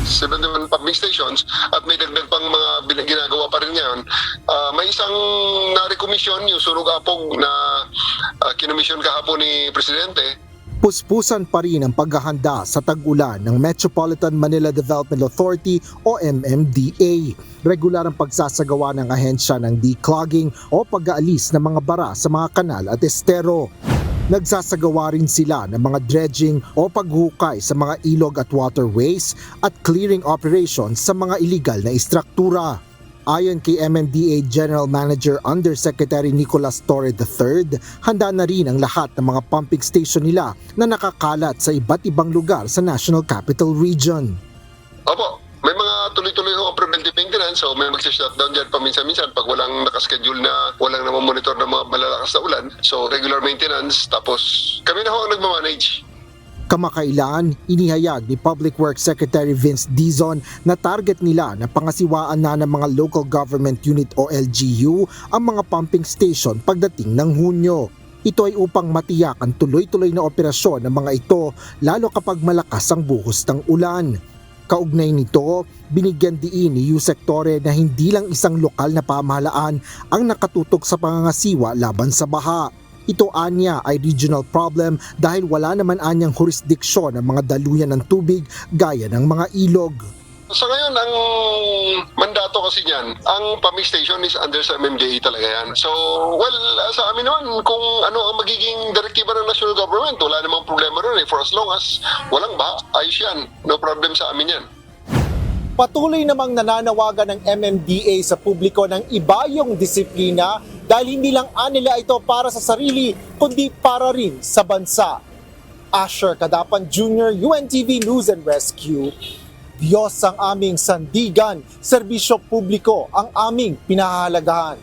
71 pumping stations at may dagdag pang mga ginagawa pa rin ngayon. May isang na-recommission yung Sunog Apog na kinomisyon kahapon ni Presidente. Puspusan pa rin ang paghahanda sa tag-ulan ng Metropolitan Manila Development Authority o MMDA. Regular ang pagsasagawa ng ahensya ng declogging o pag-aalis ng mga bara sa mga kanal at estero. Nagsasagawa rin sila ng mga dredging o paghukay sa mga ilog at waterways at clearing operations sa mga illegal na istruktura. Ayon kay MMDA General Manager Undersecretary Nicolas Torre III, handa na rin ang lahat ng mga pumping station nila na nakakalat sa iba't ibang lugar sa National Capital Region. Opo, may mga tuloy-tuloy ho ang preventive maintenance, so may mag-shutdown dyan paminsan-minsan pag walang nakaschedule na walang namamonitor ng mga malalakas na ulan. So regular maintenance, tapos kami na ho ang nagmamanage. Kamakailan, inihayag ni Public Works Secretary Vince Dizon na target nila na pangasiwaan na ng mga local government unit o LGU ang mga pumping station pagdating ng Hunyo. Ito ay upang matiyak ang tuloy-tuloy na operasyon ng mga ito lalo kapag malakas ang buhos ng ulan. Kaugnay nito, binigyan diin ni Yusek Torre na hindi lang isang lokal na pamahalaan ang nakatutok sa pangangasiwa laban sa baha. Ito anya ay regional problem dahil wala naman anyang jurisdiksyon ng mga daluyan ng tubig gaya ng mga ilog. Sa ngayon, ang mandato kasi niyan, ang pumping station is under sa MMDA talaga yan. So, well, sa amin naman, kung ano ang magiging direktiba ng national government, wala namang problema rin. For as long as walang baha, ayos yan. No problem sa amin yan. Patuloy namang nananawagan ng MMDA sa publiko ng iba yung disiplina dahil hindi lang nila ito para sa sarili kundi para rin sa bansa. Asher Kadapan Jr., UNTV News and Rescue. Diyos ang aming sandigan, serbisyo publiko ang aming pinahahalagahan.